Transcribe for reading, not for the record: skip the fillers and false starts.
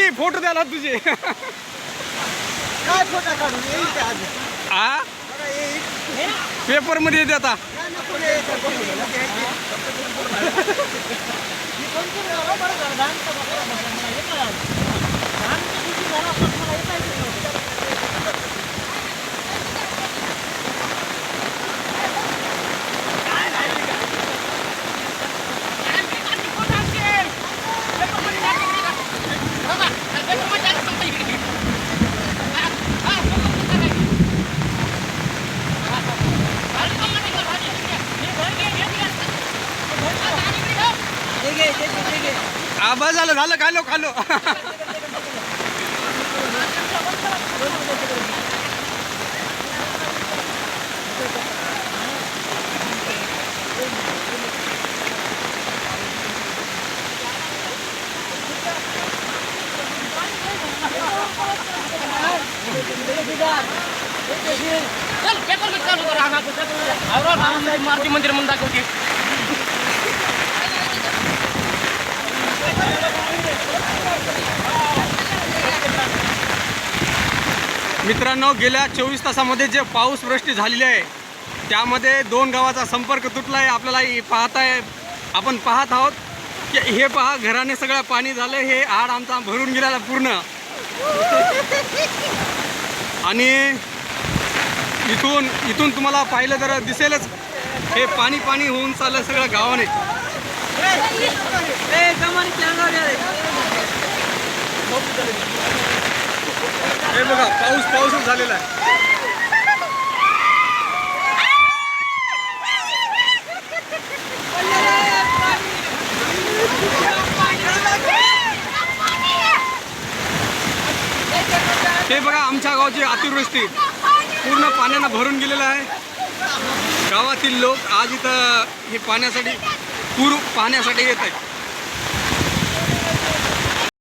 नाही फोटो द्याला तुझे काय फोटो काढून येईल आज हा पेपर मध्ये येते आता आबा झालं झालं खालो खालो मारुती मंदिर म्हणून दाखवते मित्रांनो गेल्या 24 तासामध्ये जे पाऊस वृष्टी झालेली आहे त्यामध्ये 2 गावाचा संपर्क तुटला आहे. आपल्याला आपण पाहत आहोत की हे पहा घराने सगळं पाणी झालं. हे आड आमचा भरून गेलेला पूर्ण आणि इथून तुम्हाला पाहिलं तर दिसेलच हे पाणी पाणी होऊन चाललं सगळं गावाने. हे बघा पाऊसच झालेला आहे. हे बघा आमच्या गावाची अतिवृष्टी पूर्ण पाण्यानं भरून गेलेलं आहे. गावातील लोक आज इथं हे पूर पाहण्यासाठी येत आहेत.